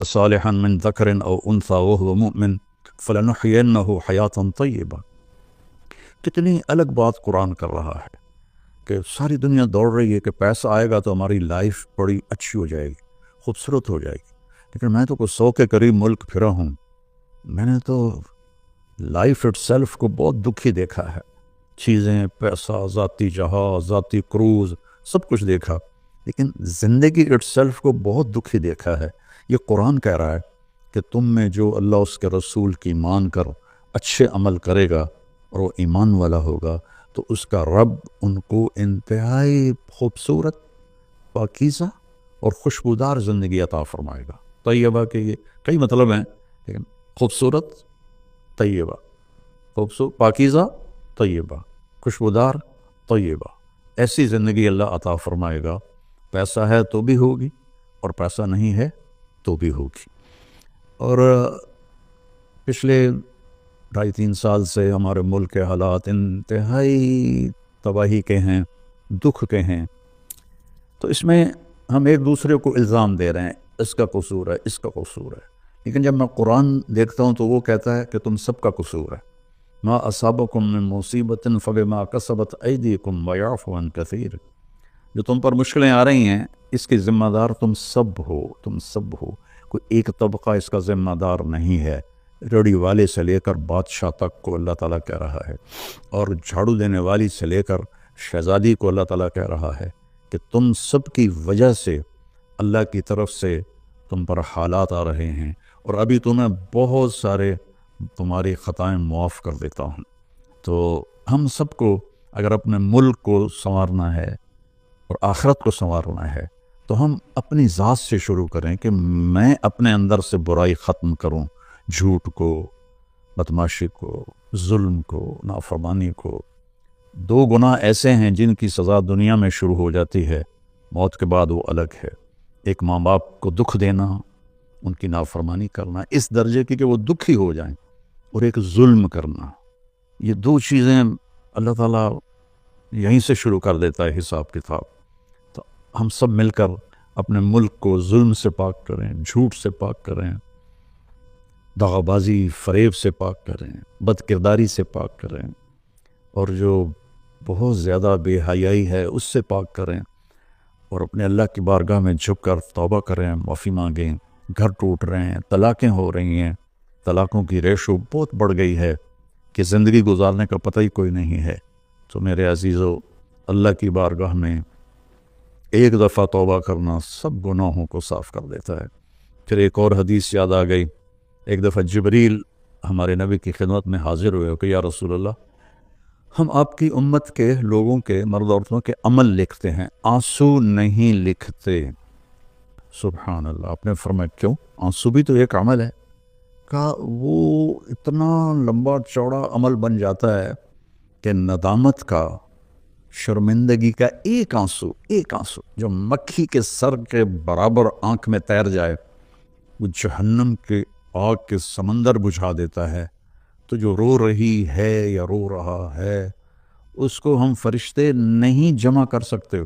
صالحا من ذکر او انثى وهو مؤمن فلنحيينه حیاتا طیبہ. کتنی الگ بات قرآن کر رہا ہے کہ ساری دنیا دوڑ رہی ہے کہ پیسہ آئے گا تو ہماری لائف بڑی اچھی ہو جائے گی، خوبصورت ہو جائے گی. لیکن میں تو کوئی 100 کے قریب ملک پھرا ہوں، میں نے تو لائف اٹ سیلف کو بہت دکھی دیکھا ہے. چیزیں، پیسہ، ذاتی جہاز، ذاتی کروز، سب کچھ دیکھا، لیکن زندگی اٹ سیلف کو بہت دکھی دیکھا ہے. یہ قرآن کہہ رہا ہے کہ تم میں جو اللہ اس کے رسول کی مان کر اچھے عمل کرے گا اور وہ ایمان والا ہوگا تو اس کا رب ان کو انتہائی خوبصورت، پاکیزہ اور خوشبودار زندگی عطا فرمائے گا. طیبہ کے یہ کئی مطلب ہیں، لیکن خوبصورت، طیبہ، خوبصورت، پاکیزہ، طیبہ، خوشبودار، طیبہ، ایسی زندگی اللہ عطا فرمائے گا. پیسہ ہے تو بھی ہوگی اور پیسہ نہیں ہے تو بھی ہوگی. اور پچھلے 2.5-3 سال سے ہمارے ملک کے حالات انتہائی تباہی کے ہیں، دکھ کے ہیں. تو اس میں ہم ایک دوسرے کو الزام دے رہے ہیں، اس کا قصور ہے، اس کا قصور ہے. لیکن جب میں قرآن دیکھتا ہوں تو وہ کہتا ہے کہ تم سب کا قصور ہے. ما اصابکم من مصیبت فبما کسبت ایدیکم ویعفو عن کثیر. جو تم پر مشکلیں آ رہی ہیں اس کی ذمہ دار تم سب ہو، تم سب ہو. کوئی ایک طبقہ اس کا ذمہ دار نہیں ہے. ریڈی والے سے لے کر بادشاہ تک کو اللہ تعالیٰ کہہ رہا ہے، اور جھاڑو دینے والی سے لے کر شہزادی کو اللہ تعالیٰ کہہ رہا ہے کہ تم سب کی وجہ سے اللہ کی طرف سے تم پر حالات آ رہے ہیں، اور ابھی تمہیں بہت سارے تمہاری خطائیں معاف کر دیتا ہوں. تو ہم سب کو اگر اپنے ملک کو سنوارنا ہے اور آخرت کو سنوارنا ہے تو ہم اپنی ذات سے شروع کریں کہ میں اپنے اندر سے برائی ختم کروں، جھوٹ کو، بدماشی کو، ظلم کو، نافرمانی کو. 2 گناہ ایسے ہیں جن کی سزا دنیا میں شروع ہو جاتی ہے، موت کے بعد وہ الگ ہے. ایک ماں باپ کو دکھ دینا، ان کی نافرمانی کرنا اس درجے کی کہ وہ دکھی ہو جائیں، اور ایک ظلم کرنا. یہ 2 چیزیں اللہ تعالیٰ یہیں سے شروع کر دیتا ہے حساب کتاب. تو ہم سب مل کر اپنے ملک کو ظلم سے پاک کریں، جھوٹ سے پاک کریں، دغا بازی، فریب سے پاک کریں، بد کرداری سے پاک کریں، اور جو بہت زیادہ بے حیائی ہے اس سے پاک کریں، اور اپنے اللہ کی بارگاہ میں جھک کر توبہ کریں، معافی مانگیں. گھر ٹوٹ رہے ہیں، طلاقیں ہو رہی ہیں، طلاقوں کی ریشو بہت بڑھ گئی ہے کہ زندگی گزارنے کا پتہ ہی کوئی نہیں ہے. تو میرے عزیزو، اللہ کی بارگاہ میں ایک دفعہ توبہ کرنا سب گناہوں کو صاف کر دیتا ہے. پھر ایک اور حدیث یاد آ گئی. ایک دفعہ جبریل ہمارے نبی کی خدمت میں حاضر ہوئے کہ یا رسول اللہ، ہم آپ کی امت کے لوگوں کے، مرد عورتوں کے عمل لکھتے ہیں، آنسو نہیں لکھتے. سبحان اللہ. آپ نے فرمایا کیوں؟ آنسو بھی تو ایک عمل ہے. کہا وہ اتنا لمبا چوڑا عمل بن جاتا ہے کہ ندامت کا، شرمندگی کا ایک آنسو جو مکھی کے سر کے برابر آنکھ میں تیر جائے، وہ جہنم کے آگ کے سمندر بجھا دیتا ہے. تو جو رو رہی ہے یا رو رہا ہے اس کو ہم فرشتے نہیں جمع کر سکتے.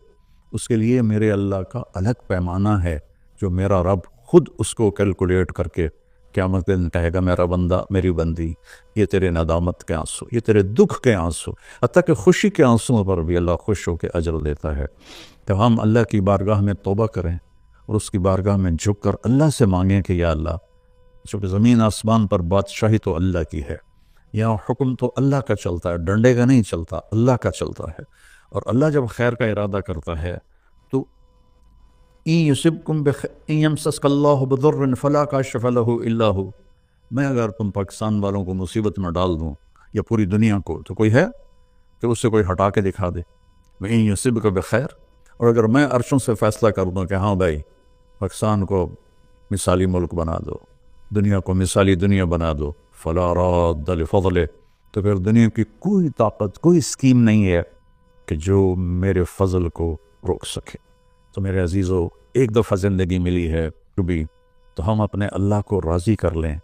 اس کے لیے میرے اللہ کا الگ پیمانہ ہے جو میرا رب خود اس کو کیلکولیٹ کر کے قیامت دن کہے گا میرا بندہ، میری بندی، یہ تیرے ندامت کے آنسو، یہ تیرے دکھ کے آنسو، حتیٰ کہ خوشی کے آنسوں پر بھی اللہ خوش ہو کے اجر دیتا ہے. تو ہم اللہ کی بارگاہ میں توبہ کریں اور اس کی بارگاہ میں جھک کر اللہ سے مانگیں کہ یا اللہ، چونکہ زمین آسمان پر بادشاہی تو اللہ کی ہے، یہاں حکم تو اللہ کا چلتا ہے، ڈنڈے کا نہیں چلتا، اللہ کا چلتا ہے. اور اللہ جب خیر کا ارادہ کرتا ہے تو إِن يَمْسَسْكَ اللَّهُ بِضُرٍّ فَلَا كَاشِفَ لَهُ إِلَّا هُوَ. میں اگر تم پاکستان والوں کو مصیبت میں ڈال دوں یا پوری دنیا کو، تو کوئی ہے کہ اس سے کوئی ہٹا کے دکھا دے. وَإِن يُصِبْكَ بِخَيْرٍ. اور اگر میں عرشوں سے فیصلہ کر دوں کہ ہاں بھائی پاکستان کو مثالی ملک بنا دو، دنیا کو مثالی دنیا بنا دو، فَلَا رَادَّ لِفَضْلِهِ. تو پھر دنیا کی کوئی طاقت، کوئی اسکیم نہیں ہے کہ جو میرے فضل کو روک سکے. تو میرے عزیزو، ایک دفعہ زندگی ملی ہے کبھی، تو ہم اپنے اللہ کو راضی کر لیں.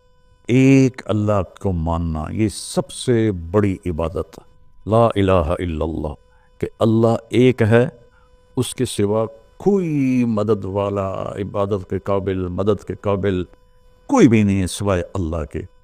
ایک اللہ کو ماننا یہ سب سے بڑی عبادت، لا الہ الا اللہ، کہ اللہ ایک ہے، اس کے سوا کوئی مدد والا، عبادت کے قابل، مدد کے قابل کوئی بھی نہیں ہے سوائے اللہ کے.